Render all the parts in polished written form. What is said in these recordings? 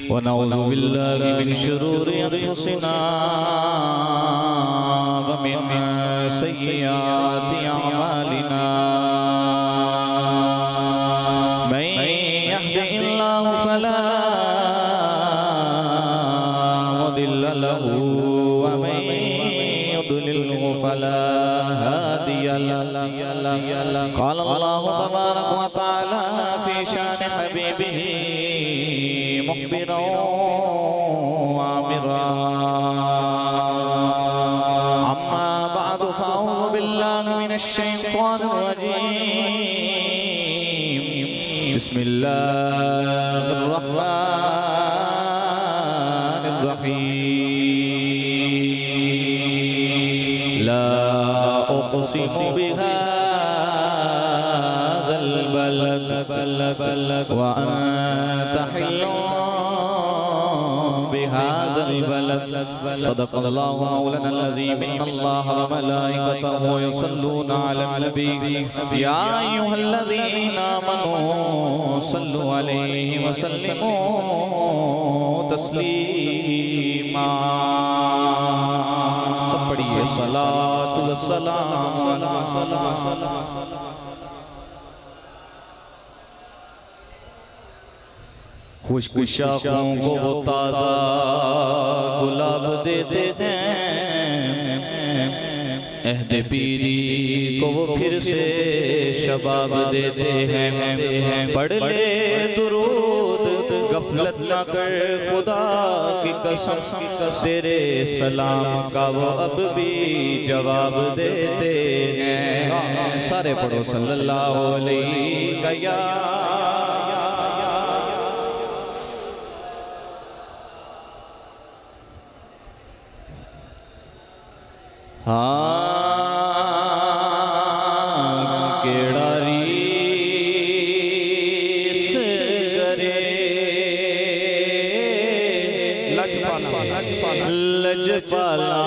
व नऊज़ु बिल्लाहि मिन शुरूरि अनफुसिना व मिन सय्यिआति अमालिना मन यहदिहिल्लाहु फला मुदिल्ल लहू व मन युद्लिल्हु फला हादिय लहू। क़ाल अल्लाहु तबारक व तआला फ़ी शानि हबीबिही मुख़बिरन व आमिरन। अम्मा बअद फ़अऊज़ु बिल्लाहि मिनश शैतानिर रजीम। बिस्मिल्लाहिर रहमानिर रहीम। ला उक़सिमु बिहाज़ल बलद व अन्त हिल्लुन बिहाज़ल बलद। सदक़ल्लाहु मौलाना अज़ीम। इन्नल्लाह व मलाइकतहु युसल्लूना अलन नबी या अय्युहल्लज़ीना आमनू सल्लु अलैहि व सल्लिमू तस्लीमा। सब पढ़िए सलातु व सलाम अला खुश्क शाखों को वो ताज़ा गुलाब देते हैं, अहद पीरी को वो फिर से शबाब देते हैं। पढ़ ले दुरूद गफलत न कर खुदा की कसम, तेरे सलाम का वो अब भी जवाब देते हैं। सारे पढ़ो सल्लल्लाहु अलैहि वसल्लम। केड़ा रीस करे लजपाला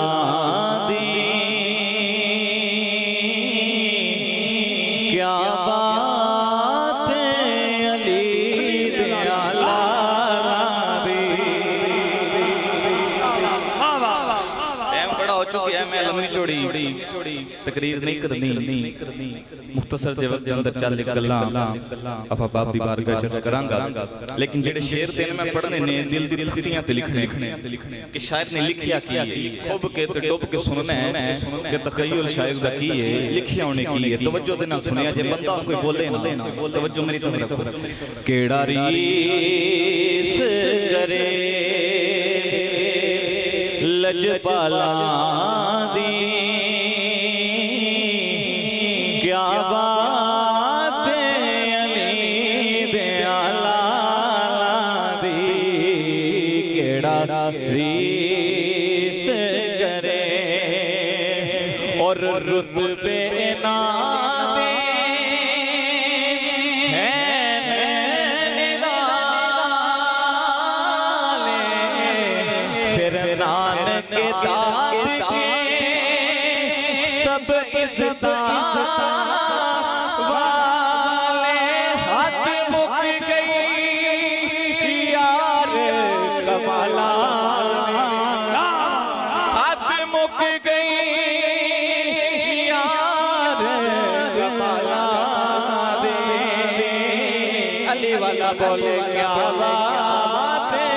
दी क्या बात अली दयाला दी। टाइम बड़ा हो चुका है, मैं लंबी चौड़ी तकरीर नहीं करनी, मुख्तसर जे वक्त अंदर चल गल्लां अफा बाप दी बारगाह च करांगा। लेकिन जेड़े शेर ते मैं पढ़ने ने दिल दी तख्तियां ते लिखने कि शायर ने लिखिया की है, खुब के ते डुब के सुनना है कि तखय्युल शायर दा की है, लिखिया होने की है। तवज्जो दे नाल सुनिया, जे बंदा कोई बोले ना तवज्जो मेरी तो रखो। केड़ा रीस करे लजपाला दी क्या बात अली दयाला दी। केड़ा रीस करे और रुतबे ना दे हैं निराले, फिर नानक के दाद के सब इज़्ज़त वाले हाथ मुक गई यार कमाला, हाथ मुक गई यार कमाला दे। अली वाला बोले क्या बात है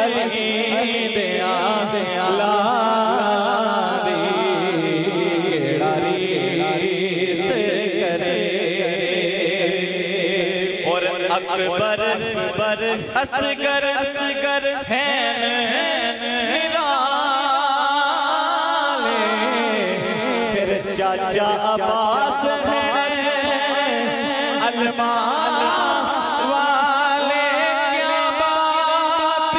अली दया दयाला अकबर असगर असगर हैं निराले, फिर चाचा अब्बास हैं अलमाला वाले। क्या बात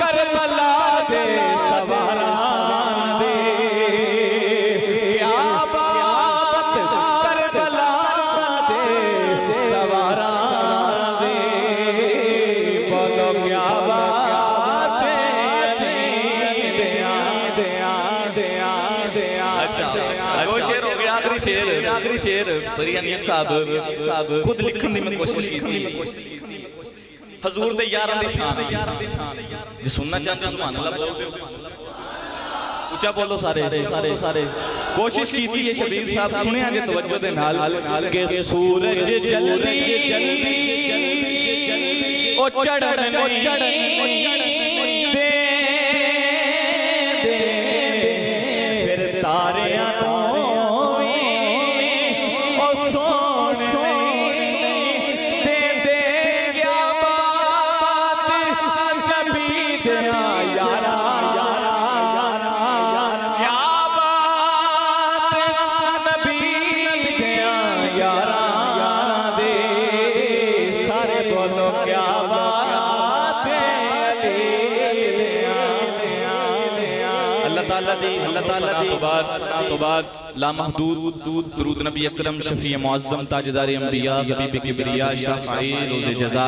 करबला दे सवारा दे, क्या बात करबला दे सवारा। आखिरी शेर फरीद साहब खुद लिखने की कोशिश की थी। हजूर दे यारां दी शान जे सुनना चाहते हो सुभान अल्लाह बोल दो ऊंचा बोलो सारे सारे सारे कोशिश की थी ये शबीर साहब सुने जे तवज्जो दे नाल के सूरज जल्दी ओ चढ़न दे फिर तारियां तो ओ सोने दे दे क्या बात नबी दे यारा क्या बात नबी दे यारा दे सारे बोलो क्या अल्लाह ताला दी तो बाद लामहदूद दुरूद नबी अकरम शफी मुअज्जम ताजदार अंबिया हबीब किबरिया शाफई रोज़ जज़ा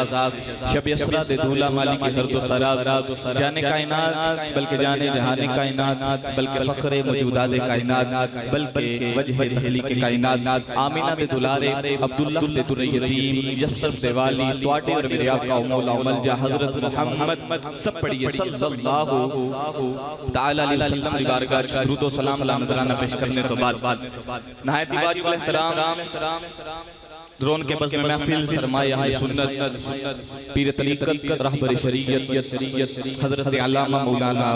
शब यसरा दे दूल्हा मालिक हर दो सरा जाने कायनात बल्कि जाने जहाने कायनात बल्कि फखरे मौजूदात कायनात बल्कि वजह तखलीक कायनात आमिना दे दुलारे अब्दुल्लाह दे दुरयतीम यफसर दे वाली तवाटे और मेरे आका मौला मलजा हजरत मोहम्मद सब पढ़िए सल्लल्लाहु तआला अलैहि वसल्लम की बारगाह दुरूद व सलाम नजराना पेश करने तो बाद नहायत वाजिब एहतराम ड्रोन के बज़्म में महफिल सरमाया सुन्नत पीर तरीक़त रहबर शरीयत हजरत अल्लामा मौलाना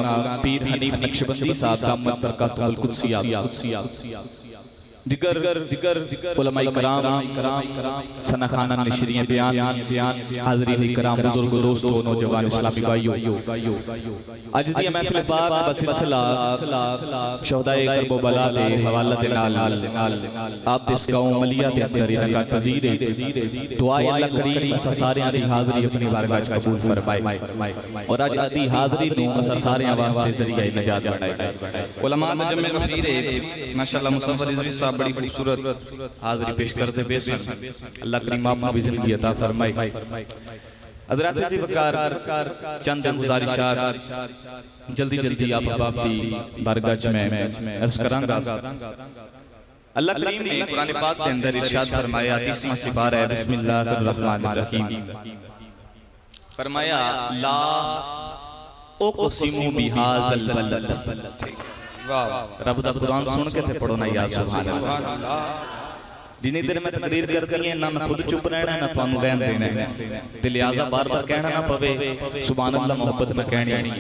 पीर हनीफ नक्शबंदी साहब दामत बरकातुल कुद्सिया दिगर उलमाए कराम सना खाना नशरियां बयान हाज़रीन कराम बुजुर्ग दोस्तों नौजवान इस्लामी भाइयों अज दी महफिल पाक दा सिलसिला शहदाए करबला दे हवाले दे नाल आप दिस गांव मलिया दे अंदर इनका तज़ीर दुआ अल्लाह करीम असा सारे दी हाज़री अपनी बारगाह च कबूल फरमाए और अज आदि हाज़री नु असा सारे वास्ते जरिया नजात बनाए उलमा मजमे गफीर माशाअल्लाह मुसव्वर रिजवी साहब बड़ी खूबसूरत हाज़री पेश करते पेश अल्लाह करीम आपको भी ज़िंदगी अता फरमाए हज़रात इसी वकार चंद गुज़ारिशात जल्दी जल्दी आप दी बारगाह में अर्ज़ करांगा अल्लाह करीम ने कुरान पाक के अंदर इरशाद फरमाया 30वां सिपारा है बिस्मिल्लाहिर रहमानिर रहीम फरमाया ला उक़सिमु बिहाज़ल बलद रब दा कुरान सुन के ते पढ़ो ना यार सुभान अल्लाह जिन्नी देर में तकरीर करनी है ना मैं खुद चुप रहना ना तुहानू रहन देना ते लिहाजा बार-बार कहना ना पवे सुभान अल्लाह मोहब्बत में कहनी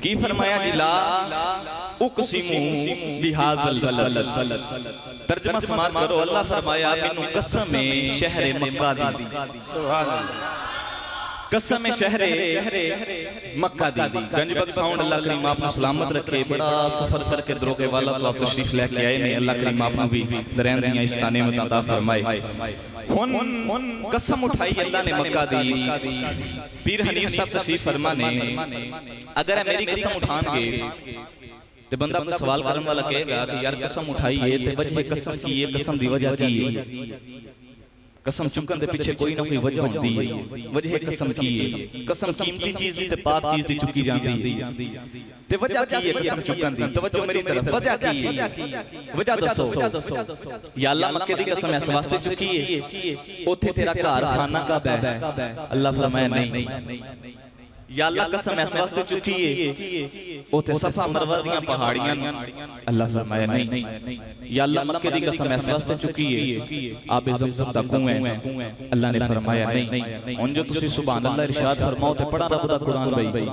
की फरमाया जी ला उक़सिमु बिहाज़ल बलद तर्जुमा समात करो अल्लाह फरमाया मैनू कसम है शहर मक्का दी सुभान अल्लाह कसम शहरे मक्का दी गंजबक साउंड अल्लाह करीम आपको सलामत रखे बड़ा सफर करके दरोगे वाला तो आप तशरीफ लेके आए ने अल्लाह करीम आपको भी दरैन दियां इस ताने में अता फरमाए हुन कसम उठाई अल्लाह ने मक्का दी पीर हनीफ साहब तशरीफ फरमा ने अगर मेरी कसम उठाएंगे ते बंदा कोई सवाल करने वाला कहेगा कि यार कसम उठाई है ते वजह कसम की है कसम दी वजह की है कसम चुकन दे पीछे कोई ना कोई वजह होती है वजह कसम की है कसम कीमती चीज दी ते पाक चीज दी चुकी जाती ते वजह की है कसम चुकन दी तवज्जो मेरी तरफ वजह की है वजह दसो या अल्लाह मक्के दी कसम इस वास्ते चुकी है ओथे तेरा घर खाना कब है अल्लाह फरमाया नहीं या अल्लाह कसम इस वास्ते चुकी है ओथे सफा मरवा दियां पहाड़ियां अल्लाह फरमाया नहीं या अल्लाह मक्के दी कसम इस वास्ते चुकी है आबे ज़मज़म दा कुआं है अल्लाह ने फरमाया नहीं हुन जो तुसी सुभान अल्लाह इरशाद फरमाओ ते पढ़ा रब दा कुरान भाई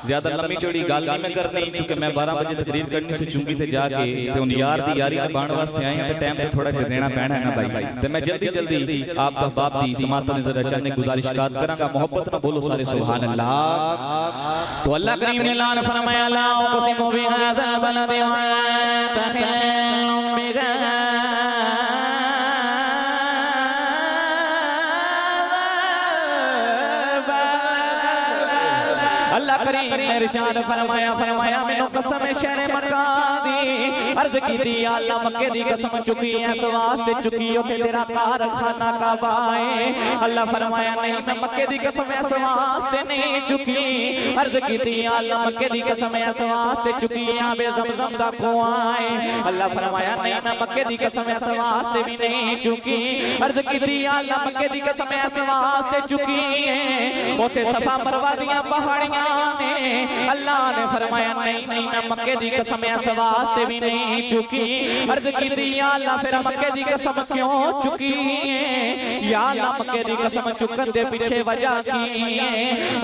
ज्यादा लंबी चौड़ी गल नहीं मैं करनी क्योंकि मैं 12 बजे तकरीर करनी से चुंगी ते जाके ते उन यार दी यारी ते बाण वास्ते आए हैं ते टाइम ते थोड़ा देना पैना है ना भाई ते मैं जल्दी जल्दी आप बाप दी समात नजर अचाने गुजारिश करांगा मोहब्बत ना बोलो सारे सुभान अल्लाह तो अल्लाह करीम ने ऐलान फरमाया ला उक़सिमु बिहाज़ल बलद व तहिल्लुम बिहा अल्लाह करीम ने इरशाद फरमाया फरमाया मैनू कसम है शहर मक्का दी अर्ज कीती या अल्लाह मक्के दी कसम चुकी है इस वास्ते चुकी ओ तेरा कारखाना काबा है। अल्लाह फरमाया नहीं मैं मक्के दी कसम इस वास्ते नहीं चुकी अर्ज कीती या अल्लाह मक्के दी कसम इस वास्ते चुकी आबे ज़मज़म दा कुआं है। अल्लाह फरमाया नहीं मैं मक्के दी कसम इस वास्ते भी नहीं चुकी अर्ज कीती या अल्लाह मक्के दी कसम इस वास्ते चुकी है ओथे सफा मरवा दियां पहाड़ियां ने। अल्लाह ने फरमाया नहीं नहीं मैं मक्के दी कसम इस वास्ते भी नहीं चुकी अर्ज कीती या अल्लाह फिर मक्के दी कसम क्यों चुकी है या अल्लाह मक्के दी कसम चुकन दे पीछे वजह की है।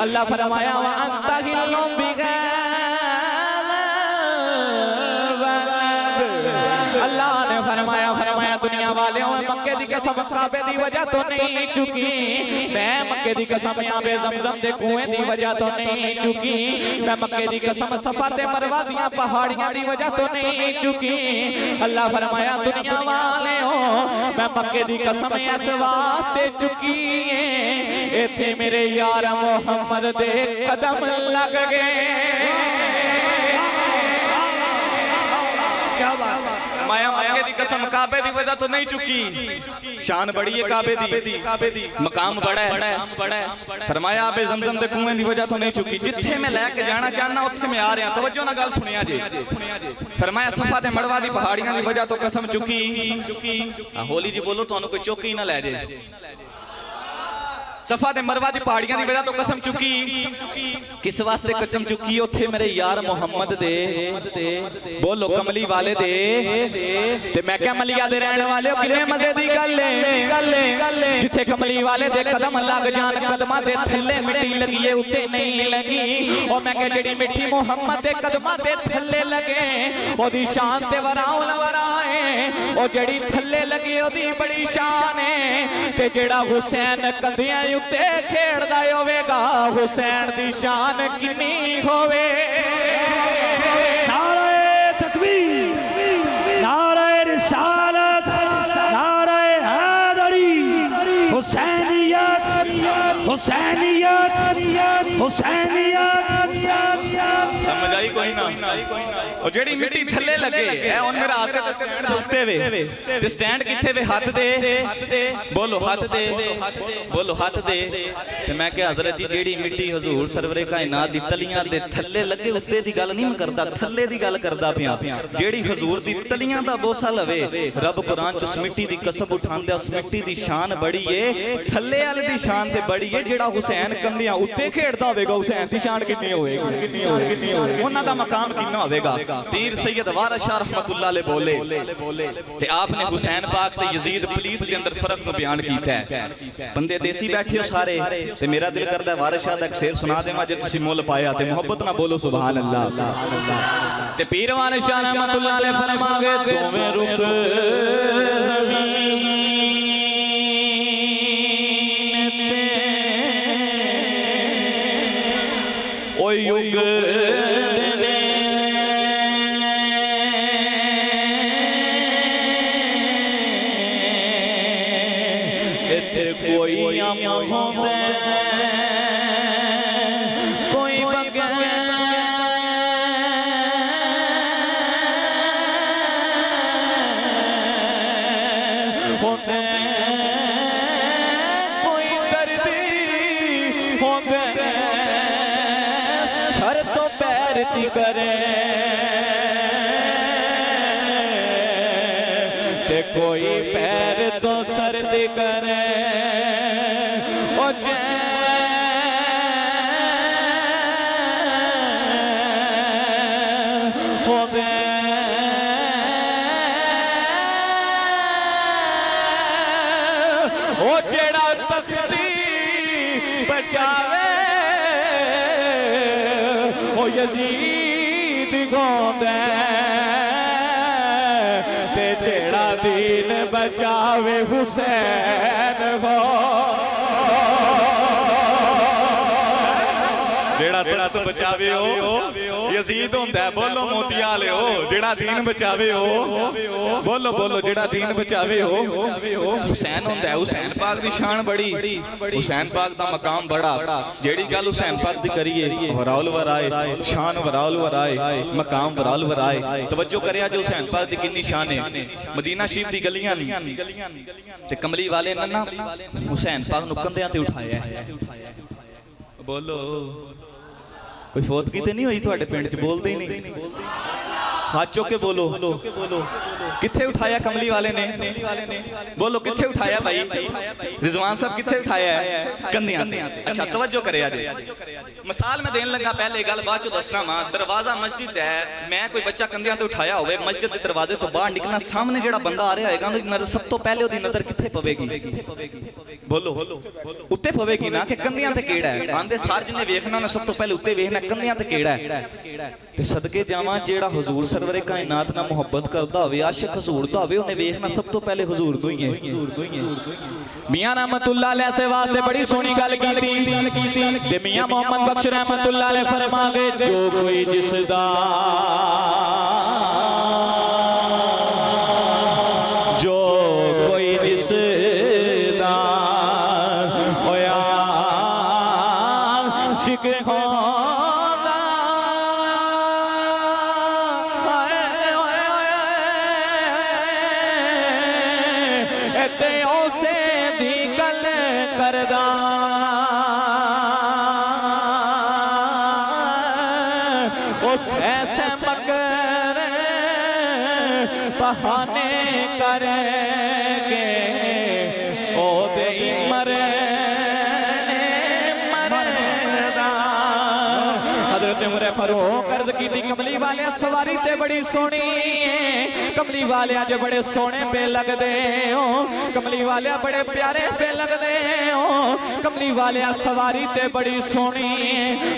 अल्लाह फरमाया व अंता हिल्लुम अल्लाह ने फरमाया फरमाया दुनिया वालों मक्के दी कसम काबे दी वजह तो नहीं चुकी मैं मक्के दी कसम आबे ज़मज़म दे कुएं दी वजह तो नहीं चुकी मैं मक्के दी कसम सफा ते मरवा दियां पहाड़ियां दी वजह तो नहीं चुकी। अल्लाह फरमाया दुनिया वालों मैं मक्के दी कसम इस वास्ते चुकी इत्थे मेरे यार मोहम्मद दे कदम लग गए। माया मक्के दी कसम काबे दी वजह तो नहीं चुकी शान बड़ी है काबे दी मकाम बड़ा है। फरमाया आबे ज़मज़म दे कुएं दी वजह तो नहीं चुकी जिथे मैं लेके जाना चाहना उत्थे मैं आ रहा। तवज्जो ना गल सुनिया जे फरमाया सफा ते मड़वा दी पहाड़ियां दी वजह तो कसम चुकी होली जी बोलो तुहानू कोई चुक ही ना ले जे सफा ते मरवा दी पहाड़ियां दी वजह तो कसम चुकी किस वास्ते कसम चुकी उथे मेरे यार मोहम्मद दे बोलो कमली वाले दे ते मैं क्या मलिया दे रहने वाले किने मजे दी गल है जिथे कमली वाले दे कदम लग जान कदमां दे थल्ले मिट्टी लगी उते नहीं लगी ओ मैं कह जेड़ी मिट्टी मोहम्मद दे कदमां दे थल्ले लगे ओदी शान ते वराउल वराए ओ जेड़ी थल्ले लगी ओदी बड़ी शान है ते जेड़ा हुसैन कंधियां उत्ते खेड़दा होवेगा हुसैन दी शान किन्नी होवे। नारे तकबीर नारे रिसालत नारे हैदरी हुसैनियत हुसैनियत हुसैनियत समझ आई कोई ना और जेड़ी मिट्टी थल्ले लगे ए हुन मेरा हाथ ते स्टैंड उत्ते वे ते स्टैंड किथे वे हाथ दे बोलो हाथ दे बोलो हाथ दे ते मैं कहा हजरत जी जेड़ी मिट्टी हुजूर सरवरे कायनात दी तलियां दे थल्ले लगे उत्ते दी गल नहीं मैं करदा थल्ले दी गल करदा पिया जेड़ी हुजूर दी तलियां दा बोसा लवे रब कुरान च उस मिट्टी दी कसम उठांदा उस मिट्टी दी शान बड़ी है थल्ले वाले दी शान ते बड़ी है जेड़ा हुसैन कंधियां उत्ते खेड़दा होवेगा हुसैन दी शान कितनी होवेगी उन्हां दा मकाम कितना होवेगा। पीर सैयद वारिस शाह रहमतुल्लाह अलैह बोले ते आपने हुसैन पाक ते यजीद पलीत दे अंदर फर्क को बयान कीता है। बंदे देसी बैठे हो सारे ते मेरा दिल करदा है वारिस शाह दा एक शेर सुना देवां जे तुसी मुल पाया ते मोहब्बत ना बोलो सुभान अल्लाह। ते पीर वारिस शाह रहमतुल्लाह अलैह फरमागे दोवें रुख ओ युग करे ते कोई पैर तो सर्द करे ओ हो गए ओ जेड़ा तख्ती बचावे ओ यजीद गोंदे ते जेड़ा दीन बचावे हुसैन हो जेड़ा तख्त बचावे हो यजीद होंदा है। बोलो मोतिया वालेओ जेड़ा दीन बचावे हो, बोलो बोलो जेड़ा दीन बचावे हो हुसैन होंदा है। हुसैन पाक दी शान बड़ी, हुसैन पाक दा मकाम बड़ा। जेड़ी गल हुसैन पाक दी करिए वराउल वराए, शान वराउल वराए, मकाम वराउल वराए। तवज्जो करया जो हुसैन पाक दी कितनी शान है। मदीना शरीफ दी गलियां ते कमली वाले ने ना हुसैन पाक नु कंधियां ते उठाया है। बोलो कोई फौतगी ते नहीं हुई तुहाडे पिंड च? बोलदे ही नहीं, हाथ चुक के बोलो किथे उठाया कमली वाले ने? बोलो किथे उठाया भाई? रिजवान साहब किथे उठाया है? कंधियां ते। अच्छा तवज्जो करे आज मिसाल मैं देन लगा, पहले गल बाद चो दसना वा। दरवाजा मस्जिद है, मैं कोई बच्चा कंधियां ते उठाया होवे, मस्जिद के दरवाजे तो बाहर निकलना, सामने जेड़ा बंदा आ रहा होएगा उहदी नजर सब तो पहले उहदी नजर किथे पवेगी? बोलो उत्ते पवेगी ना कि कंधियां ते केड़ा है। आंदे सार जिन्ने वेखना उन्हें सब तो पहले उत्ते वेखना कंधियां ते केड़ा है। ते सदके जावां जेड़ा हुजूर सरवरे कायनात नाल मुहब्बत करदा होवे, आशिक हुजूर दा होवे, उन्हें वेखना सब तो पहले हुजूर तो ही है। मियां रहमतुल्लाह अलैह से वास्ते बड़ी सोहनी गल कीती ते मियां मोहम्मद बख्श रहमतुल्लाह अलैह फरमा गए, जो कोई जिसदा जो कोई जिसदा होया शिक होंदा ते उसे दी गल करदा उस ऐसे मगर बहाने करके ओ दे मरदा। हजरत उमर फारूक अर्ज की कमली वाले सवारी ते बड़ी सोहनी, कमली वाले अज बड़े सोहने पे लगदे हो, कमली वाले बड़े प्यारे पे लगदे हो, कमली वाले सवारी ते बड़ी सोहनी।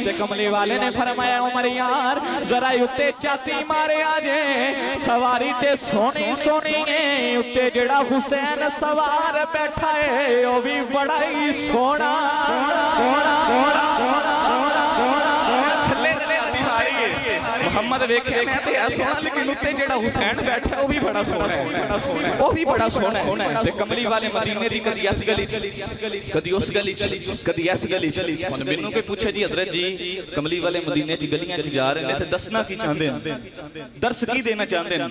ते कमली वाले ने फरमाया उमर यार जरा उत्ते चाती मारे आजे, सवारी ते सोहनी सोहनी है, उत्ते जेड़ा हुसैन सवार बैठा है वो भी बड़ा ही सोहना सोहना सोहना मोहम्मद वेखे मैं ते ऐ सोहना, लेकिन उत्ते जेड़ा हुसैन बैठा वो भी बड़ा सोहना है, वो भी बड़ा सोहना है। ते कमली वाले मदीने दी कदी इस गली कदी उस गली कदी इस गली। हुण मैनू कोई पूछे जी हजरत जी कमली वाले मदीने च गलियां च जा रहे ने ते दसना की चाहते हैं, दर्श की देना चाहते हैं,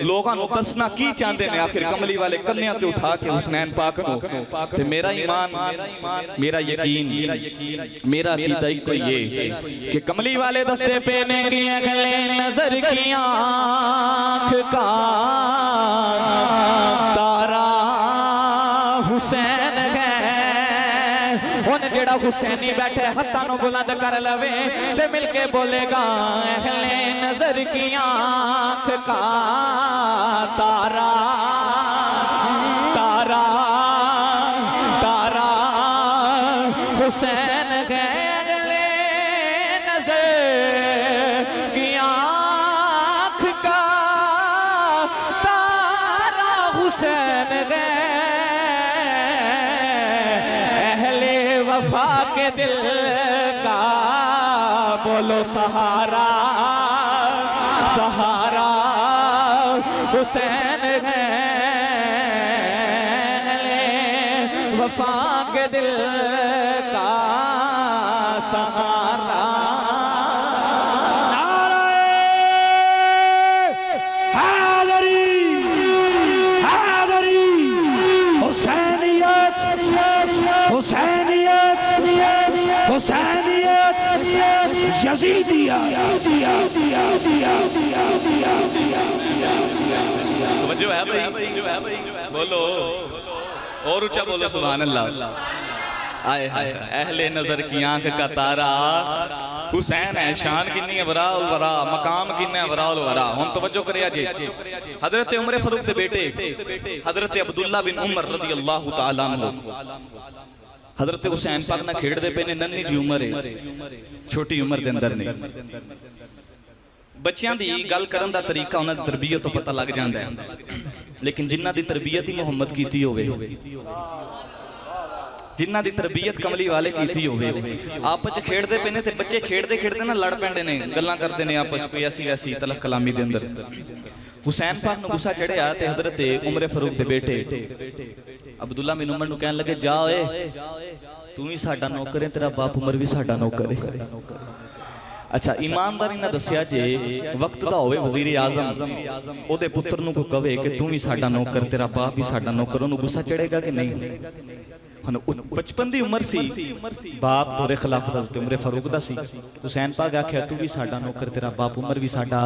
लोगों को दसना की चाहते हैं? आखिर कमली वाले कन्या ते उठा के हुसैन पाक नो। ते मेरा ईमान मेरा यकीन मेरा अकीदा ही कोई ये कि कमली वाले दसते पे ने नजर की आँख का तारा हुसैन है। उन जेड़ा हुसैनी बैठे हत्था नु बुलंद कर लवे ते मिलके बोलेगा अहले नजर की आँख का तारा तारा तारा हुसैन है। वफा के दिल का बोलो सहारा सहारा हुसैन है, वफा के दिल का सहारा। जो है भाई बोलो और ऊंचा बोलो सुभान अल्लाह। आए हाय अहले नजर की आंख का तारा हुसैन है, शान किन्नी है वराउल वरा, मकाम किन्ना है वराउल वरा। हुन तवज्जो करिया जी हजरत उमर फारूक दे बेटे हजरत अब्दुल्ला बिन उमर रज़ियल्लाहु तआला अन्हु हजरत हुसैन पाक ना खेड़दे पे ने, नन्नी जी उम्र है, छोटी उम्र दे अंदर ने। बच्चों की गल करन दा तरीका उन्हां दी तरबियत तो पता लग जाता है, लेकिन जिन्हां दी तरबियत ही मुहम्मद कीती होवे जिन्हां दी तरबियत कमली वाले कीती होवे आपस च खेडदे पे ने ते बच्चे खेडदे खेडदे ना लड़ पैंदे ने गल्लां करदे ने आपस कोई ऐसी वैसी तलक कलामी दे अंदर हुसैन पाक नूं गुस्सा चढ़िया ते हज़रत उमर फारूक दे बेटे अब्दुल्ला बिन उमर नूं कहन लगे जा ओए तू भी साडा नौकर है तेरा बाप उमर भी साडा नौकर है अच्छा ईमानदारी ना दसिया जे वक्त दा होवे वजीर आजम ओदे पुत्र नूं कोई कहे कि तू भी साडा नौकर तेरा बाप भी साडा नौकर ओनूं गुस्सा चढ़ेगा कि नहीं हुण 55 दी उम्र सी बाप दौरे खिलाफत हज़रत उमर फारूक दा सी हुसैन पाक आख्या तू भी साडा नौकर तेरा बाप उमर भी साडा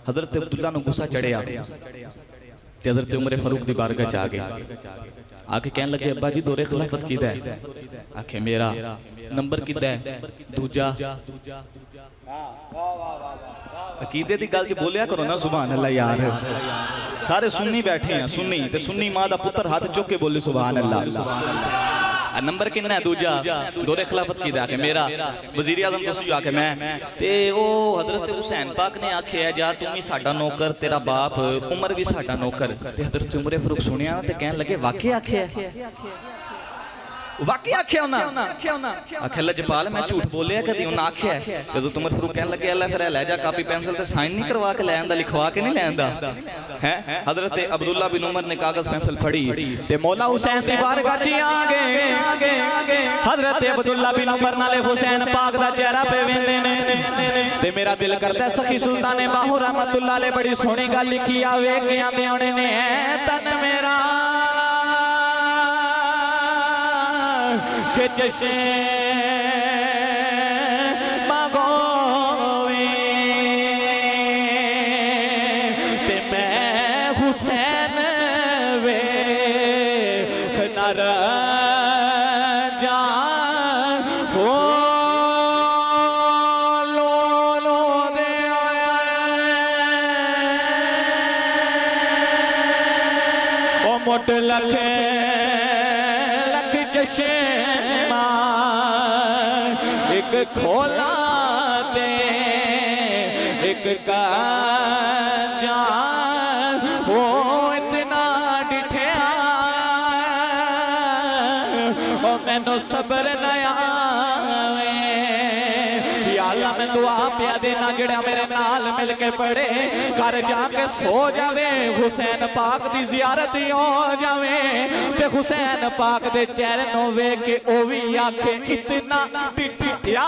हज़रत अब्दुल्ला नूं गुस्सा चढ़िया ते हज़रत उमर फारूक दी बारगाह च आ गए आके कहन लगे अब्बा जी दौरे खिलाफत किदा है आखे मेरा नंबर किदा है दूजा अकीदे की गल च बोलिया करो ना सुभान अल्लाह यार सारे सुन्नी बैठे हैं सुन्नी ते सुन्नी मां दा पुत्र हाथ चुक के बोले सुभान अल्लाह नंबर कितना है दूजा दौरे खिलाफत की आके मेरा वजीर आजम तुसी आके मैं ते ओ हजरत हुसैन पाक ने आखे जा तू भी साडा नौकर तेरा बाप उमर भी साडा नौकर ते हजरत उमर फारूक सुनिया ते कहन लगे वाकई आखे वाकई आख्या आखे लजपाल मैं झूठ बोलिया कदी उन्हें आख्या जो तुमर फारूक कहन लगे अल्लाह फिर लै जा कापी पेंसिल ते साइन नहीं करवा के लैंदा लिखवा के नहीं लैंदा है हजरत अब्दुल्ला बिन उमर ने कागज पेंसिल फड़ी ते मौला हुसैन दी बारगाह च आ गए हजरत अब्दुल्ला बिन उमर नाले हुसैन पाक दा चेहरा पे वेंदे ने ते मेरा दिल करदा सखी सुल्तान बाहू रहमतुल्लाह अलैह बड़ी सोहनी गल लिखी आवे कि आंदे आने ने तन मेरा के जैसे मांगोवे ते मैं हुसैन वे नर जा हो लो दे ओ मोट लखे चश्मा एक खोला दे एक का जान वो इतना डिठिया ओ मैनू सबर नया अल्लाह मैं दुआ पिया देना जेड़ा मेरे नाल मिल के पढ़े घर जाके सो जावे हुसैन पाक दी जियारत ही हो जावे ते हुसैन पाक दे चेहरे नूं वेख के ओ भी आखे इतना टिटिया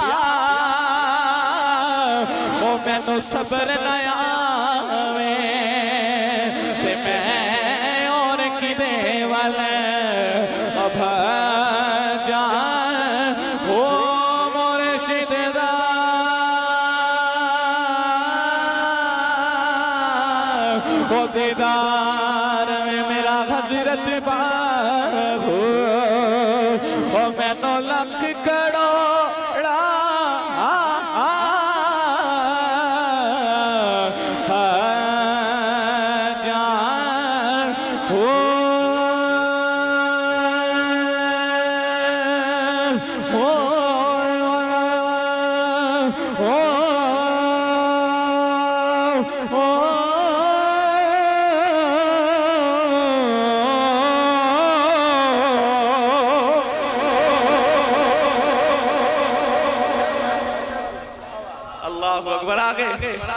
ओ मैनू सबर ना आवे ते मैं और किदे वाले अब जा हो दीदार में मेरा हजरत बाबू ओ मैनू लख करोड़ा जान हो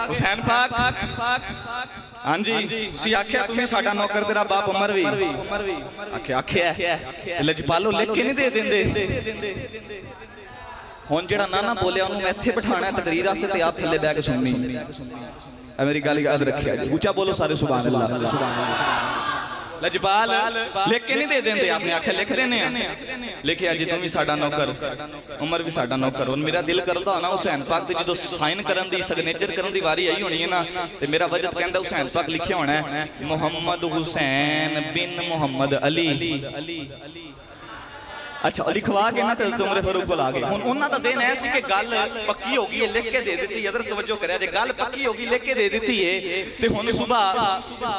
हुसैन पाक हाँ जी तुसी आख्या तुम्हें साडा नौकर तेरा बाप उमर भी आख्या आख्या लजपालो लिख के नहीं दे देंदे हुण जेड़ा ना बोलिया उन्होंने इत्थे बिठाना है तकरीर वास्ते ते आप थल्ले बैठ के सुननी मेरी गल याद रखिया जी ऊंचा बोलो सारे सुभान अल्लाह लजपाल लिख के नहीं दे देंदे आपने आख्या लिख देने लिखिया जी तुम भी साडा नौकर उमर भी साडा नौकर हुण मेरा दिल करदा ना हुसैन पाक दे जदों साइन करन दी सिग्नेचर करन दी वारी आई होनी है ना ते मेरा वजद कहंदा हुसैन पाक लिखिया होना है मोहम्मद हुसैन बिन मोहम्मद अली अच्छा लिखवा के ना ते उमर फारूक को ला गए हुण उन्हां दा ज़हन ऐ सी कि गल पक्की हो गई है लिख के दे दी हज़रत तवज्जो करिया जे गल पक्की हो गई लिख के दे दी है ते हुण सुबह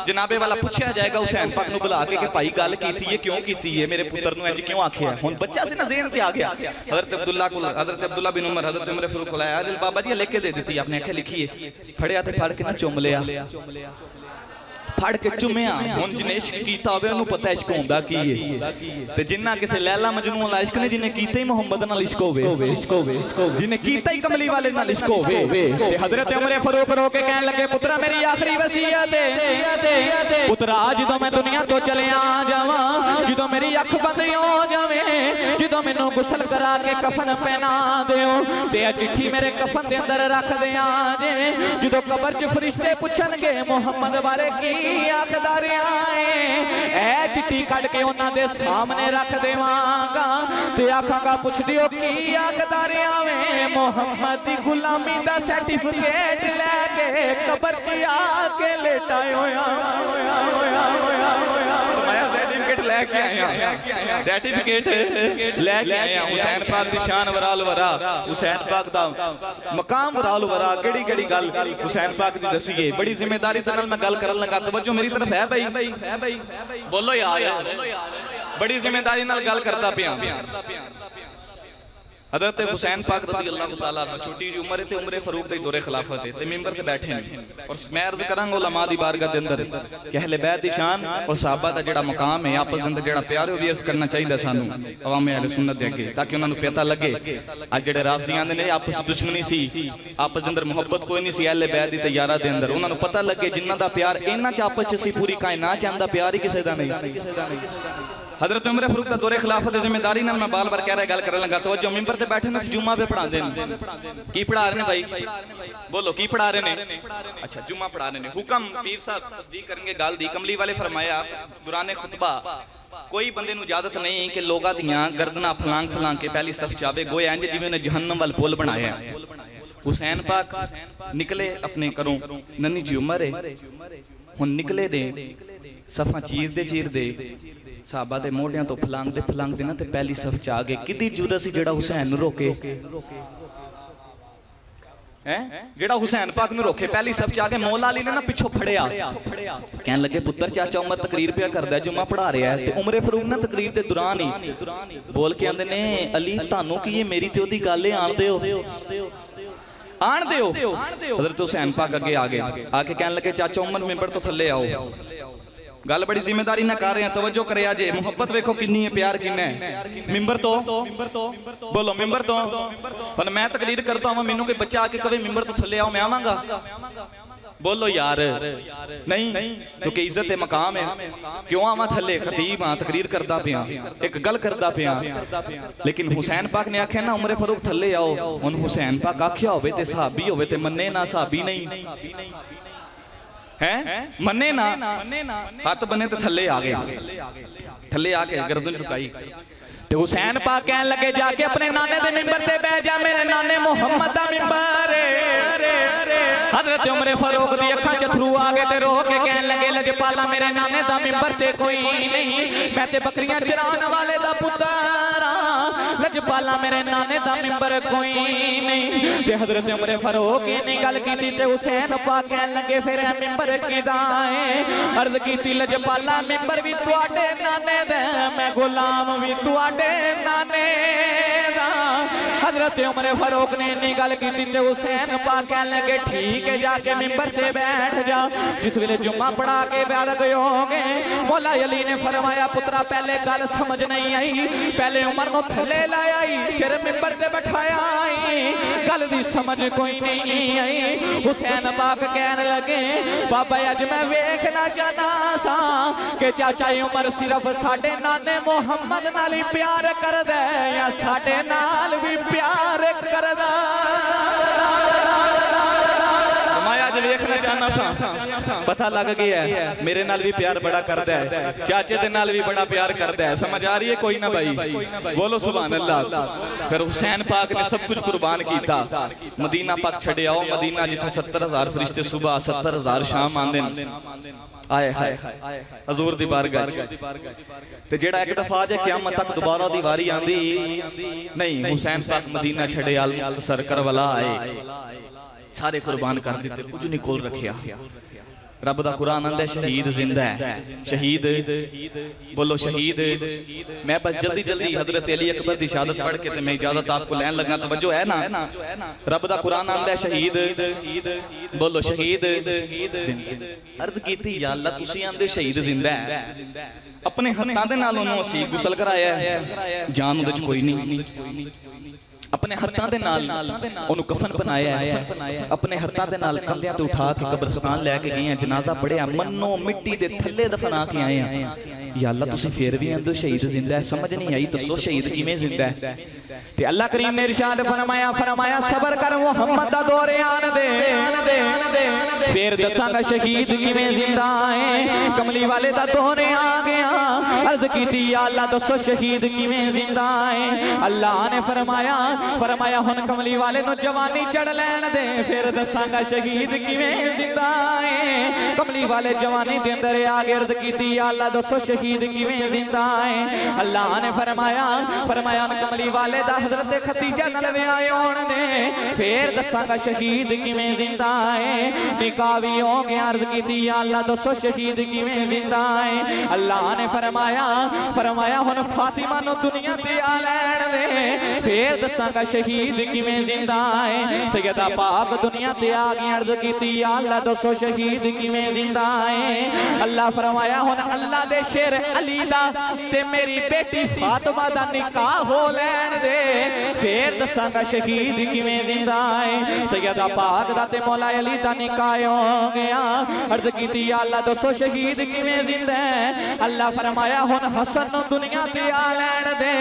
जनाबे वाला पूछया जाएगा हुसैन पाक नूं बुला के कि भाई गल कीती है क्यों कीती है मेरे पुत्र नूं इंज क्यों आखिया हुण बच्चा सी ना ज़हन से आ गया हज़रत अब्दुल्ला बिन उमर हज़रत उमर फारूक को लाया बाबा जी लिख के दे दी आपने आख्या लिखी है फड़िया ते फड़ के ना चुम लिया ਫੜ ਕੇ ਚੁੰਮਿਆ। ਹੁਣ ਜਿਹਨੇ ਇਸ਼ਕ ਕੀਤਾ ਹੋਵੇ ਉਹਨੂੰ ਪਤਾ ਇਸ਼ਕ ਹੁੰਦਾ ਕੀ ਹੈ, ਤੇ ਜਿੰਨਾ ਕਿਸੇ ਲੈਲਾ ਮਜਨੂ ਵਾਲਾ ਇਸ਼ਕ ਨੇ, ਜਿਹਨੇ ਕੀਤਾ ਹੀ ਮੁਹੰਮਦ ਨਾਲ ਇਸ਼ਕ ਹੋਵੇ, ਜਿਹਨੇ ਕੀਤਾ ਹੀ ਕਮਲੀ ਵਾਲੇ ਨਾਲ ਇਸ਼ਕ ਹੋਵੇ। ਤੇ ਹਜ਼ਰਤ ਉਮਰ ਫਾਰੂਕ ਰੋ ਕੇ ਕਹਿਣ ਲੱਗੇ ਪੁੱਤਰਾ ਮੇਰੀ ਆਖਰੀ ਵਸੀਅਤ ਹੈ ਪੁੱਤਰਾ, ਜਦੋਂ ਮੈਂ ਦੁਨੀਆ ਤੋਂ ਚਲਿਆ ਜਾਵਾਂ, ਜਦੋਂ ਮੇਰੀ ਅੱਖ ਬੰਦ ਹੋ ਜਾਵੇ, ਜਦੋਂ ਮੈਨੂੰ ਗੁਸਲ ਕਰਾ ਕੇ ਕਫਨ ਪਹਿਨਾ ਦਿਓ ਤੇ ਇਹ ਚਿੱਠੀ ਮੇਰੇ ਕਫਨ ਦੇ ਅੰਦਰ ਰੱਖ ਦਿਆਂ ਜੇ। ਜਦੋਂ ਕਬਰ 'ਚ ਫਰਿਸ਼ਤੇ ਪੁੱਛਣਗੇ ਮੁਹੰਮਦ ਬਾਰੇ ਕੀ ਆਖਦਾ ਰਿਹਾ ਏ, ਇਹ ਚਿੱਠੀ ਕੱਢ ਕੇ ਉਹਨਾਂ ਦੇ ਸਾਹਮਣੇ ਰੱਖ ਦੇਵਾਂਗਾ ਤੇ ਆਖਾਂਗਾ ਪੁੱਛਦੇ ਹੋ ਕੀ ਆਖਦਾ ਰਿਹਾ ਵੇ। ਮੁਹੰਮਦ ਦੀ ਗੁਲਾਮੀ ਦਾ ਸਰਟੀਫਿਕੇਟ ਲੈ ਕੇ ਕਬਰ 'ਚ ਆ ਕੇ ਲੇਟਾ ਹੋਇਆ सर्टिफिकेट लेके आया, सर्टिफिकेट लेके आया। हुसैन पाक दी शान वराल वरा, हुसैन पाक दा मकाम वराल वरा, केड़ी केड़ी गल हुसैन पाक दी दसीए। बड़ी जिम्मेदारी दे नाल मैं गल करन लगा, तवज्जो मेरी तरफ है भाई, बोलो यार, बड़ी जिम्मेदारी नाल गल करदा पिया। हज़रत हुसैन पाक रज़ी अल्लाह तआला अन्हु छोटी जी उम्र ते उम्रे फारूक दे दौरे खिलाफत है ते मिंबर ते बैठे हैं और मैं अर्ज करांगा उलमा दी बारगाह दे अंदर कि अहले बैत दी शान और सहाबा दा जेड़ा मकाम है आपस दे अंदर जेड़ा प्यार है वो करना चाहिए सानू अवाम अहले सुन्नत दे अगे, ताकि उन्हां नू पता लगे अज जेड़े राफजी आंदे ने आपस च दुश्मनी सी, आपस दे अंदर मुहब्बत कोई नहीं सी। अहले बैत दी ते यारा दे अंदर उन्हां नू पता लगे जिन्हां दा प्यार इन्हां च आपस च सी, पूरी कायनात च आंदा प्यार ही किसे दा नहीं। हज़रत उमर फारूक का दौरे खिलाफत जिम्मेदारी नाल मैं बार बार कह रहा गल करन लगा। तो जो मिंबर ते बैठे ने जुम्मा पे पढ़ाते हैं, की पढ़ा रहे हैं भाई, बोलो की पढ़ा रहे हैं? अच्छा जुम्मा पढ़ा रहे हैं। हुक्म पीर साहब तस्दीक करेंगे गल दी। कमली वाले फरमाया दुराने खुतबा कोई बंदे नू इजाजत नहीं कि लोगां दियां गर्दनां फलांग फलांग के पहली सफ चावे, गोया इंज जिवें उन्हें जहन्नम वाल पुल बनाया। हुसैन पाक निकले अपने घरों, नन्ही जी उमर है, हुण निकले ने सफा चीरदे साहबा दे मोढ़ियां तो फलांगदे ना ते पहली सफ च आ गए। किदी जुरत सी जेड़ा हुसैन नू रोके हैं, जेड़ा हुसैन पाक नू रोके पहली सफ च आ गए। मौला अली ने ना पिछों फड़िया, कहन लगे पुत्र चाचा उमर तकरीर पे करदा, जुम्मा पढ़ा रहा है। ते उमरे फारूक ना तकरीर दे दौरान ही बोल के आंदे ने अली तानू की मेरी ते ओदी गल आण दिओ, आण दिओ। हज़रत हुसैन पाक अगे आ गए, आके कहन लगे चाचा उमर मिंबर तो थल्ले आओ। गल बड़ी जिम्मेदारी ना कर रहे हैं, तवज्जो करे जे। मुहब्बत वेखो किन्नी है, प्यार किन्ना है। मिंबर तो बोलो मिंबर तो पर मैं तकरीर करता हूं, मैनू कोई बच्चा आके कहे मिंबर तो थल्ले आओ, मैं आवांगा? बोलो यार नहीं, क्योंकि इज्जत है, मकाम है, क्यों आवा थल्ले? खतीब हाँ, तकरीर करदा पिया, एक गल करदा पिया। लेकिन हुसैन पाक ने आख्या ना उमर फारूक थल्ले आओ। हुण हुसैन पाक आख्या होवे ते सहाबी होवे ते मन्ने ना, सहाबी नहीं है, मन्ने ना, हाथ बने तो थल्ले आ गए, थल्ले आके गर्दन झुकाई। ते हुसैन पाक कहन लगे जाके अपने नाने दे मिंबर ते बैठ जा, मेरे नाने मुहम्मद दा मिंबर है। हज़रत उमर फारूक दी अखां च अथरू आ गए ते रो के कहन लगे लजपाला मेरे नाने दा मिंबर ते कोई नहीं, मैं ते बकरियां चराने वाले दा पुत्र हां, लजपाला मेरे नाने दा मिंबर कोई नहीं। ते हज़रत उमर फारूक ने गल कीती ते हुसैन पाक कहन लगे फिर मिंबर किदा है? अर्ज कीती लजपाला मिंबर भी तुहाडे नाने दा, मैं गुलाम भी तुहाडे नाने दा। हज़रत उमर फारूक ने इन्नी गल कीती ते हुसैन पाक कहन लगे ठीक है, जाके मिंबर ते बैठ जा। जिस वेले जुम्मा पढ़ा के बैठ गए होगे, मौला अली ने फरमाया पुत्रा पहले गल समझ नहीं आई, पहले उमर को थल्ले लाया फिर मिंबर ते बैठाया, गल दी समझ कोई नहीं आई। हुसैन पाक कहन लगे बाबा अज मैं वेखना चाहना सा कि चाचा उमर सिर्फ साडे नाने मुहम्मद नाल ही प्यार करदा या साडे नाल भी प्यार करदा। देखना चाहना सा, पता लग गया है मेरे नाल भी प्यार बड़ा करदा है, चाचे दे नाल भी बड़ा प्यार करदा है। समझ आ रही है कोई ना भाई? बोलो सुभान अल्लाह। फिर हुसैन पाक ने सब कुछ कुर्बान किया, मदीना पाक छड़े आओ, मदीना जिथे 70,000 फरिश्ते सुबह 70,000 शाम आंदे आए हाय हजूर दी बारगाह ते जेड़ा एक दफा जे क़यामत तक दोबारा दी वारी आंदी नहीं। हुसैन पाक मदीना छड़े मुख्तसर करबला आए, सारे कुर्बान कर दिते, कुछ नहीं कोल रखिया। रब दा कुरान आंदा शहीद जिंदा है। शहीद बोलो शहीद। मैं बस जल्दी जल्दी हजरत अली अकबर दी शहादत पढ़ के मैं इजाजत आपको लैन लगा। तवज्जो है ना? रब दा कुरान आंदा है शहीद बोलो शहीद। अर्ज कीती या अल्लाह तुसी आंदे शहीद जिंदा है, अपने हत्थां दे नाल ओनू असीं गुसल कराया है, जान उहदे च कोई नहीं। अपने हत्थां दे नाल ओनू कफन बनाया है, अपने हत्थां दे नाल कंधियां ते उठा के कब्रिस्तान लैके गए हैं, जनाजा पढ़िया, मन्नो मिट्टी दे थल्ले दफना के आए हैं। या अल्लाह तुसी फिर भी आंदे शहीद जिंदा है, समझ नहीं आई, दसो शहीद किवें जिंदा है? ते अल्लाह करीम ने इरशाद फरमाया फरमाया सबर कर मुहम्मद दा दौरे आन दे, फिर दसांगा शहीद किवें जिंदा है। कमली वाले दा दौरे आ गया, अर्ज कीती या अल्लाह दसो शहीद किवें जिंदा है। अल्लाह ने फरमाया फरमाया हुन कमली वाले नु जवानी चढ़ लैन दे, फिर दसांगा शहीद किवें जिंदा है। कमली वाले जवानी दे अंदर आ गए, अर्ज कीती या अल्लाह दसो शहीद किवें जिंदा है। अल्लाह ने फरमाया फरमाया कमली वाले दा हजरत खदीजा नाल विआह होण दे, फिर दसांगा शहीद किवें जिंदा है। निकाह भी हो गया, अर्ज कीती या अल्लाह दसो शहीद किवें जिंदा है। अल्लाह ने फरमाया फरमाया हुन फातिमा नु दुनिया ते आ लैण दे, फिर दसांगा शहीद किवें जिंदा है। सैयदा पाक दुनिया ते आ गई, अर्ज कीती या अल्लाह दसो शहीद किवें जिंदा है। अल्लाह फरमाया हुन अल्लाह दे शेर अली दा ते मेरी बेटी फातिमा दा निकाह हो लैण दे, फिर दसांगा शहीद किवें जिंदा है। सैयदा पाक दा ते मौला अली दा निकाह हो गया, अर्ज कीती या अल्लाह दसो शहीद किवें जिंदा है। अल्लाह फरमाया हुन हसन नु दुनिया ते आ लैण दे,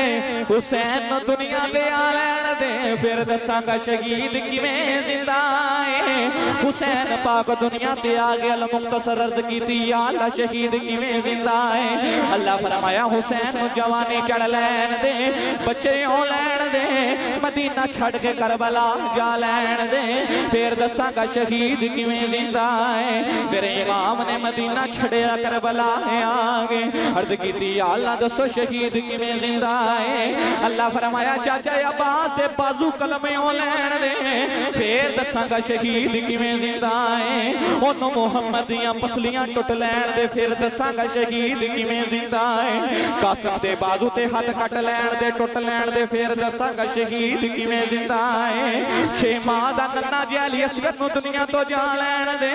हुसैन नु दुनिया ते आ लैण दे, फिर दसांगा शहीद किवें जिंदा है। हुसैन पाक दुनिया ते आ गया, मुख्तसर अर्ज कीती या अल्लाह शहीद किवें जिंदा है। अल्लाह फरमाया हुसैन नु जवानी चढ़ लैन दे, बच्चे हो लैन दे, मदीना छड़ के करबला जा लैन दे, फिर दसांगा शहीद किवें जिंदा है। मेरे इमाम ने मदीना छड़िया करबला आ गए, अर्ज कीती या अल्लाह दसो शहीद किवें जिंदा है। अल्लाह फरमाया चाचा अब्बास दे बाजू कलमे हो लैन दे, फिर दसांगा शहीद किवें जिंदा है। ओनू मुहम्मद दियां पसलियां टुट लैन दे, फिर दसांगा शहीद किवें जिंदा है। कासिम दे बाजू ते हाथ कट लैन दे, टुट लैन दे, फिर दसांगा शहीद किवें जिंदा है। 6 माह दा नन्ना जिहा अली असगर नू दुनिया तो जा लैन दे,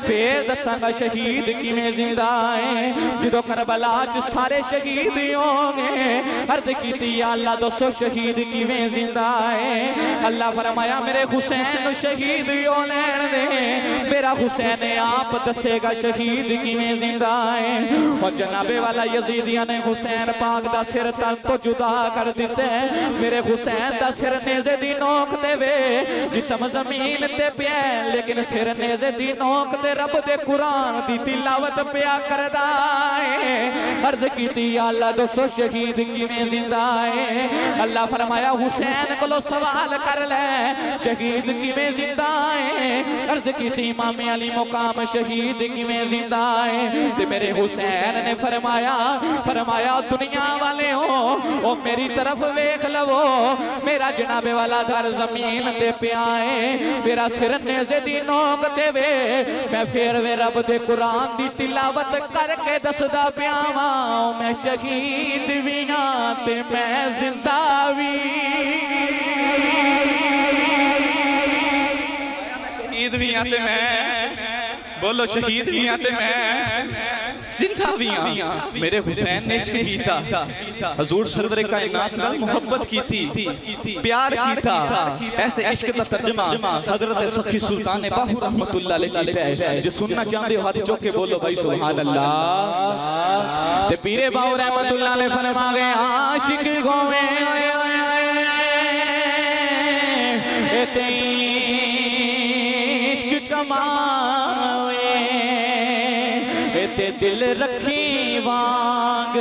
फिर दसांगा शहीद किवें जिंदा है। जदों करबला च सारे शहीद हो गए, अर्ज कीती या अल्लाह दसो शहीद किवें जिंदा है। अल्लाह फरमाया मेरे हुसैन नू शहीद हो लैन दे, मेरा हुसैन आप दसेगा शहीद किवें जिंदा है। और जनाबे वाला यजीदिया ने हुसैन पाक दा सिर तन तो जुदा कर दिता है। मेरे हुसैन दा सिर नेज़े दी नोक ते वे, जिस्म जमीन ते पिया, लेकिन सिर नेज़े दी नोक ते रब दे कुरान दी तिलावत पिया करदा है। अर्ज कीती या अल्लाह दसो शहीद किवें जिंदा है। अल्लाह फरमाया हुसैन कोलो सवाल कर ले शहीद किवें जिंदा है। अर्ज कीती इमाम अली मुकाम शहीद किवें जिंदा है। ते मेरे हुसैन ने फरमाया फरमाया दुनिया वाले हो ओ मेरी तरफ वेख लवो, मेरा जनाबे वाला घर जमीन ते पिया है, मेरा सिर नेज़े दी नोक ते वे, मैं फिर वे रब दे कुरान दी तिलावत करके दसदा पिया वां, मैं शहीद भी हां ते मैं जिंदा भी। शहीद भी हां ते मैं बोलो शहीद भी हां ते मैं जिंदा भी हां। मेरे हुसैन ने इश्क कीता, हुजूर सरवरे कायनात नाल मोहब्बत की थी, प्यार कीता। ऐसे इश्क दा तर्जुमा हजरत सखी सुल्तान बाहू रहमतुल्लाह अलैह कीता है। जो सुनना चाहते हो हाथ चुक के बोलो भाई सुभान अल्लाह। ते पीरे बाहू रहमतुल्लाह अलैह फरमा गए आशिक होवे ते इश्क कमावे ते दिल रखी वांग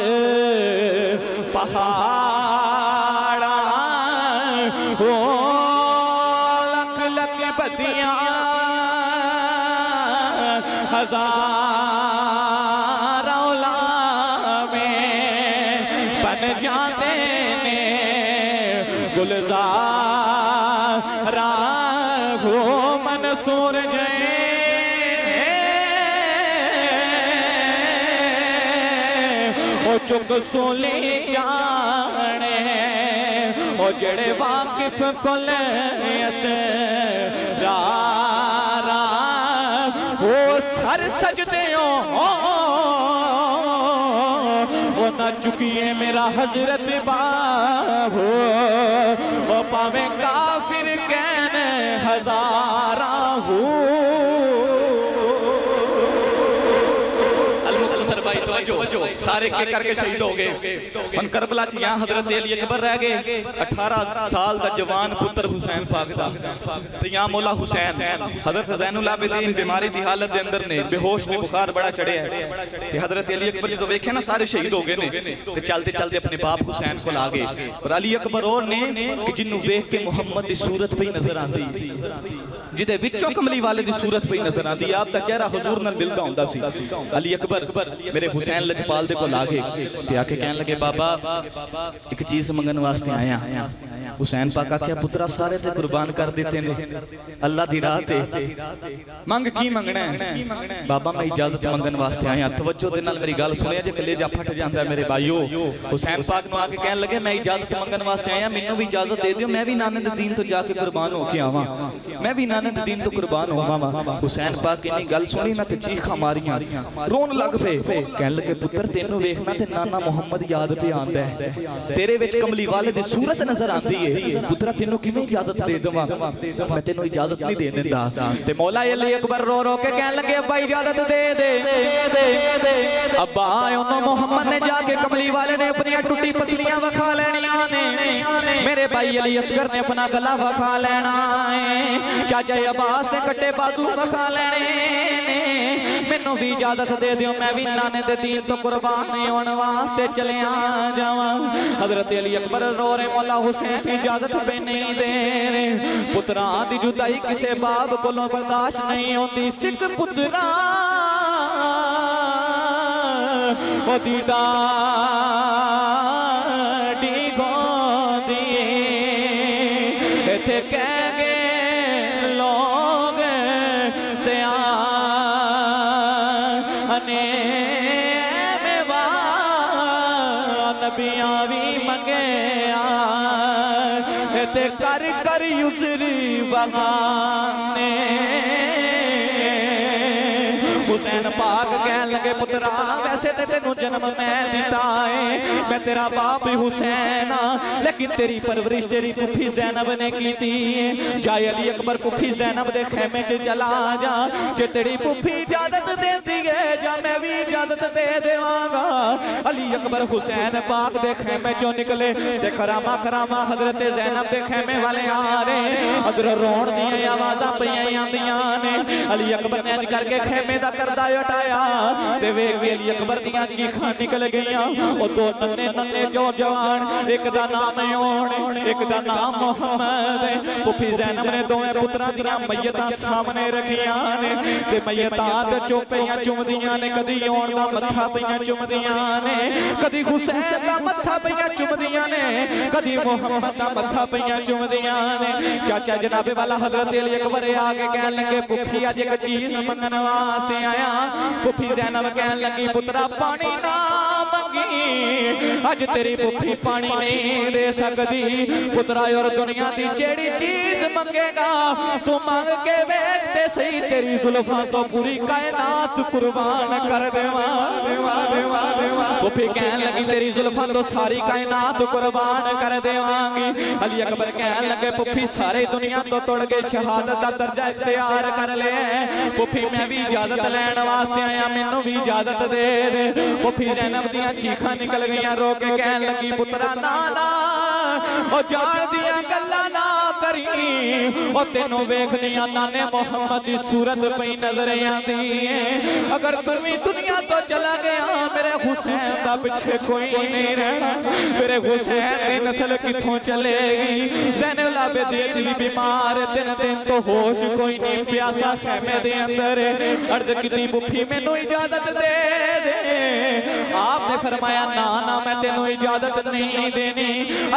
पहाड़ा ओ लख लख बदियां हजार औलावे बन जाते ने गुलजारा हो मंसूर जय चुक सूली जाने ओ जड़े वाकिफ कुल असरारा ओ सर सजदे ओ ना चुकिए मेरा हजरत बाबू ओ पावे काफिर कहने हजारा हो सारे के करके शहीद हो गए करबला च यहाँ हजरत अली अकबर रह गए 18 साल का जवान पुत्र हुसैन पाक दा ते यहाँ मौला हुसैन हजरत ज़ैनुल आबिदीन बीमारी दी हालत दे अंदर ने बेहोश ने बुखार बड़ा चढ़िया ते हजरत अली अकबर जो देखे ना सारे शहीद हो गए ने ते चलते चलते अपने बाप हुसैन को आ गए और अली अकबर और ने कि जिन्नू देख के मुहम्मद दी सूरत पे नजर आती जिदे विचों कमली वाले दी सूरत पे नजर आती आप दा चेहरा हुजूर नाल मिलदा हुंदा सी अली अकबर मेरे हुसैन लजपाल दे कोल आ गए ते आके कहन लगे बाबा एक चीज मंगन वास्ते आया हुसैन पाक आख्या पुत्रा सारे ते कुर्बान कर देते ने अल्लाह दी राह ते मंग की मंगना है बाबा मैं इजाजत मंगन वास्ते आया तवज्जो दे नाल मेरी गल सुनिया जे कलेजा फट जांदा है मेरे भाईओ हुसैन पाक नु आके कहन लगे मैं इजाजत मंगन वास्ते आया मेनू भी इजाजत दे दियो मैं भी नाने दे दीन तो जाके कुर्बान होके आवां मैं भी नाने दे दीन तो कुर्बान होवां हुसैन पाक इन्नी गल सुनी ना ते चीखां मारियां रोन लग पे कहन लगे पुत्र तेनू वेखना ते नाना मुहम्मद याद पे आंदा है तेरे विच कमली वाले दी सूरत नजर आंदी है पुत्रा तेनू किवें इजाजत दे देवां मैं तेनू इजाजत नहीं दे दिंदा ते मौला अली अकबर रो रो के कहन लगे अब्बा इजाजत दे दे अब्बा ओनो मुहम्मद ने जाके कमली वाले ने अपनी टुटी पसलियां वखा लेनियां ने मेरे भाई अली असगर ने अपना गला वखा लेना है चाचा अब्बास ने कट्टे बाजू वखा लेने मैनू भी इजाजत दे दियो मैं भी नाने दे दीन तो कुर्बान होने वास्ते चलिया जावां हजरत अली अकबर रो रहे मौला हुसैन इजाजत पे नहीं दे रहे पुत्रा दी जुदाई किसे बाप कोलों बर्दाश्त नहीं होती सिख पुत्रा ओ दीदा डी गोदी इथे कह गए लोग सियाने नबियां भी मंगे ते कर कर युजरी बगाने हुसैन पाक कहन लगे पुत्रा वैसे ते तेनू जन्म मैं दिता है मैं तेरा बाप हुसैन लेकिन तेरी परवरिश तेरी पुफी ज़ैनब ने की थी जा अली अकबर पुफी ज़ैनब दे खेमे च चला जा जे तेरी पुफी इजाजत दे दी है जा मैं भी इजाजत दे देवांगा अली अकबर हुसैन पाक दे खेमे चों निकले ते खरामा खरामा हजरत ज़ैनब दे खेमे वाले आ रहे अदर रोण दी आवाज़ां पईयां आंदियां ने अली अकबर ने इंज करके खेमे दा करदा हटाया ते वेख के अली अकबर दियां चीखां निकल गईयां ओ दो नन्ने नन्ने जो जवान एक दा नाम ओण एक दा नाम मुहम्मद पुफी ज़ैनब ने दोवें पुत्रां दियां मय्यतां सामने रखियां ने ते मय्यतां ते चोपैयां चुमदियां ने कदी ओण दा मत्था पईयां चुमदियां ने कदी हुसैन दा मत्था पईयां चुमदियां ने कदी मुहम्मद दा मत्था पईयां चुमदियां ने चाचा जनाबे वाला हजरत अली अकबर आके कहन लगे पुफी अज एक चीज मंगन वास्ते आया पुफी ज़ैनब कहन लगी पुत्रा पानी ना मंगी अज तेरी पुफी पानी नहीं दे सकती पुत्रा और दुनिया दी जेड़ी चीज मंगेगा तू मंग के वेख ते सही तेरी जुल्फां तो पूरी कायनात कुर्बान कर देवा देवा देवा देवा पुफी कहन लगी तेरी जुल्फां तो सारी कायनात कुर्बान कर देवांगी अली अकबर कहन लगे पुफी सारे दुनिया तो तोड़ के शहादत दा दर्जा इख्तियार कर ले पुफी मैं भी इजाजत लैण वास्ते आया मैनू भी इजाजत दे दे पुफी ज़ैनब दियां चीखां निकल गईयां रो के कहन लगी पुत्रा ना ना ओ जान दियां गल्लां ना करी ओ तेनू वेखदियां नाने मुहम्मद दी सूरत पई नजर आंदी है अगर तू भी दुनिया तो चला गया मेरे हुसैन दा पिछे कोई नहीं रहना मेरे हुसैन दी नस्ल कित्थों चलेगी ज़ैनुल आबिदीन भी बीमार दिन दिन तो होश कोई नहीं प्यासा खेमे दे अंदर अर्ज कीती पुफी मैनू इजाजत दे दे आपने फरमाया ना ना मैं तेनू इजाजत नहीं देनी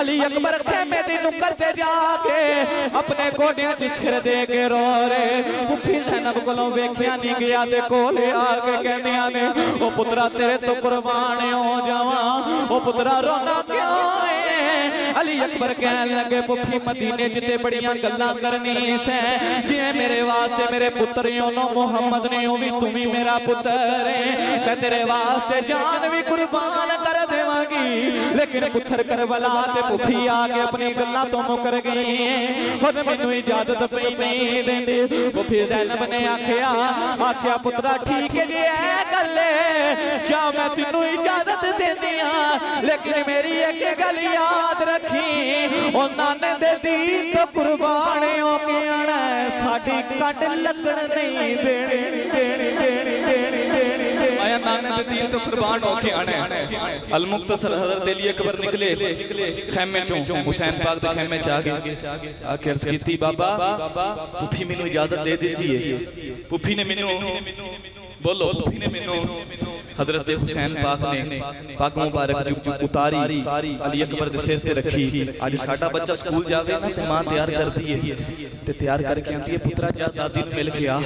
अली अकबर खेमे दे नुक्कर ते जाके अपने गोडियां च सिर दे के रो रहे फुफी ज़ैनब कोलों वेखिया नहीं गया ते कोले आके कहंदियां ने ओ पुत्रा तेरे तो कुर्बान हो जावां ओ पुत्रा रोना क्यों है अली अकबर कहन लगे पुफी मदीने च ते बड़ियां गल्लां करनी से जिवें मेरे वास्ते मेरे पुत्र ओनो मुहम्मद ने ओ भी तू भी मेरा पुत्र है मैं तेरे वास्ते जान भी कुर्बान कर देवांगी लेकिन पुत्र करबला ते पुफी आके अपनी गल्लां तो मुकर गई खुद मैनू इजाजत पई नहीं देंदी पुफी ज़ैनब ने आखिया पुत्रा ठीक है जी ऐ गल जा मैं तेनू इजाजत देंदी हां लेकिन मेरी एक गल याद रखी ओ नाने दे दीन तो कुर्बान हो के आना साडी कट लगन नहीं देनी आया नाने दे दीन तो कुर्बान हो के आना अल मुख्तसर हजरत अली अकबर निकले खैमे चों हुसैन पाक दे खैमे च आके अर्ज कीती बाबा पुफी मैनू इजाजत दे देती है पुफी ने मैनू बोलो पुफी ने मैनू हजरत हुसैन पाक ने पाक मुबारक जुब उतारी अली अकबर दे सिर ते रखी आज साडा बच्चा स्कूल जावे ना ते मां तैयार करदी है ते तैयार करके आंदी है पुत्रा जा दादी नु मिल के आ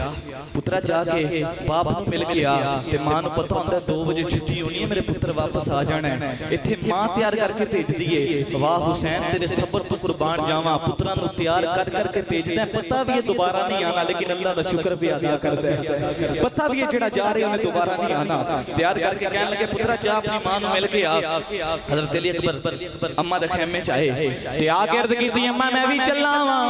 पुत्रा जाके बाप नु मिल के आ ते मां नु पता हुंदा 2 बजे छुट्टी होनी है मेरे पुत्र वापस आ जाना है इत्थे मां तैयार करके भेजदी है वाह हुसैन तेरे सब्र तो कुर्बान जावां पुत्रा नु तैयार कर करके भेजदा है पता भी है दोबारा नहीं आना लेकिन अल्लाह दा शुक्र भी अदा करदा है पता भी है जेड़ा जा रहे उन्हें दोबारा नहीं आना तैयार करके कहने लगे पुत्रा जा अपनी मां नु मिल के आ हजरत अली अकबर अम्मा दे खेमे च आए ते आ गिरद कीती अम्मा मैं भी चला वां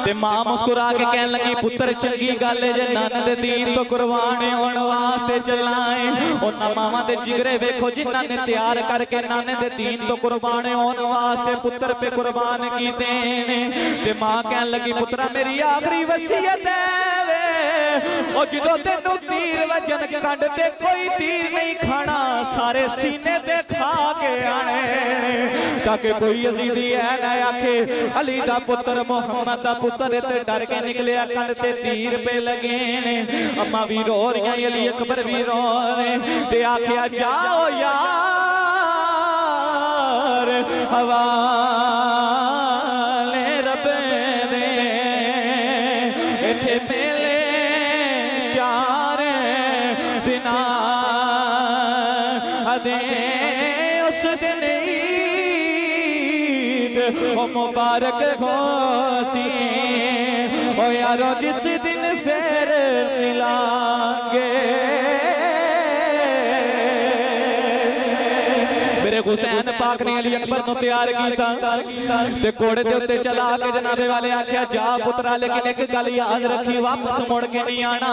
ते मां मुस्कुरा के कहने लगी पुत्र चंगी गल है जे नाने दे दीन तो कुर्बान होण वास्ते चला है ओना मावां दे जिगरे वेखो जिन्हां ने तैयार करके नाने दे दीन तो कुर्बान होण वास्ते पुत्र पे कुर्बान कीते ने ते मां कहने लगी पुत्रा मेरी आखिरी वसीयत है ओ जदों तेनू तीर वजन कंड ते कोई तीर नहीं खाना सारे सीने ते खा के आने ताकि कोई यजीदी है ना आखे अली दा पुत्र मुहम्मद दा पुत्र ते डर के निकलिया कंड ते तीर पे लगे ने अम्मा भी रो रही अली अकबर भी रो रहे ते आखिया जाओ यार हवाले रब दे इत्थे मेले चार दिना दे उस दिन ईद ओ मुबारक होसी ओ यारो जिस दिन फिर मिलांगे हुसैन पाक ने अली अकबर नु तैयार कीता ते घोड़े दे उत्ते चला के जनाबे वाले आख्या जा पुत्रा लेकिन एक गल याद रखी वापस मुड़ के नहीं आना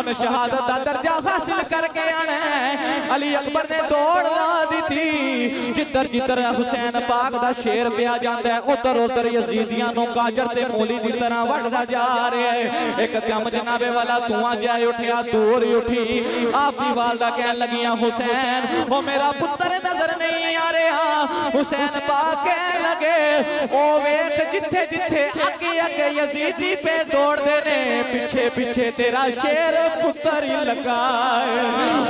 उन शहादत दा दर्जा हासिल करके आना अली अकबर ने दौड़ ला दी थी जिधर जिधर हुसैन पाक दा शेर पिया जांदा है उधर उधर यजीदियां नु गाजर ते मूली दी तरह वड़दा जा रहा है एकदम जनाबे वाला धुआं जाए उठया दूर उठी आप दी वालदा कहन लगियां हुसैन ओ मेरा पुत्र नजर नहीं आ रहा हुसैन पाक कहने लगे ओ वेख जिथे जिथे अगे अगे यजीदी पे दौड़दे ने पीछे पीछे तेरा शेर पुत्र ही लगा है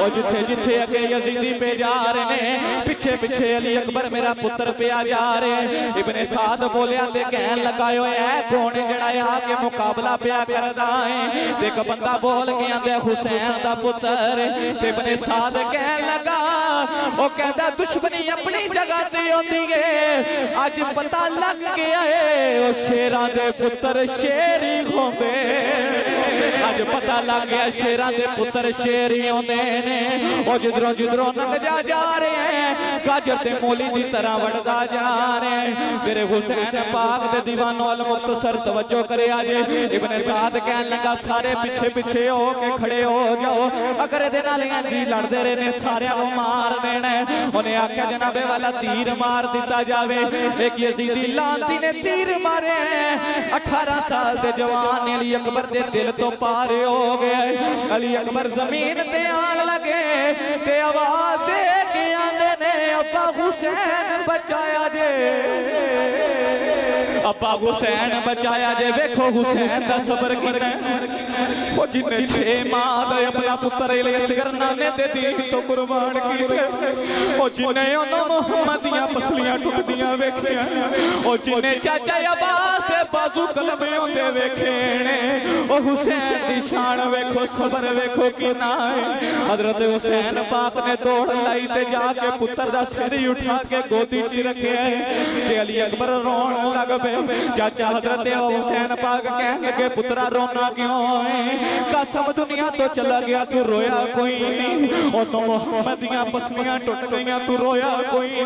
ओ जिथे जिथे अगे यजीदी पे जा रहे ने पीछे पीछे अली अकबर मेरा पुत्र पे आ जा रहे इब्ने साद बोलिया ते कहन लगा ओए ऐ कौन जड़ा आके मुकाबला पिया करदा है ते एक बंदा बोल के आंदा हुसैन दा पुत्र ते इब्ने साद कहन लगा ओ कहदा दुश्मनी अपनी जगह से होती है आज पता लग गया है ओ शेरां दे पुत्र शेर ही होंदे आज पता लग गया शेरां दे पुत्र शेर ही होंदे ने ओ जिधरों जिधरों लंघ जा रहे हैं गाजर ते मूली दी तरह वड़दा जा रहे हैं तेरे हुसैन पाक दे दीवानों अल मुख्तसर तवज्जो करे आज इब्ने साद कहन लगा सारे पीछे पीछे हो के खड़े हो जाओ अगर दे नाल जी लड़दे रहे ने सारे नु मार देना उन्हें आख्या जनाबे वाला तीर मार दिता जावे एक यजीदी लांती ने तीर मारे 18 साल दे जवान अली अकबर दे दिल तो पार हो गए अली अकबर जमीन ते आन लगे ते आवाज दे के आंदे ने अब्बा हुसैन बचाया जे अब्बा हुसैन बचाया जे वेखो हुसैन दा सबर कितना ओ जिन्ने 6 माह दा अपना पुत्र ले असगर नाने ते दीन तो कुर्बान कीते ओ जिन्ने ओनो मुहम्मद दियां पसलियां टुटदियां वेखियां ओ जिन्ने चाचा अब्बास दे बाजू कलमे होंदे वेखे ने ओ हुसैन दी शान वेखो सबर वेखो किना है हजरत हुसैन पाक ने दौड़ लाई ते जाके पुत्र दा सिर ही उठा के गोदी च रखे ते अली अकबर रोन लग पे चाचा हजरत हुसैन पाक कहने लगे पुत्रा रोना क्यों है कसम दुनिया तो चला गया तू रोया कोई नहीं और तो मोहम्मद दियां पसलियां टूट गईयां तू रोया कोई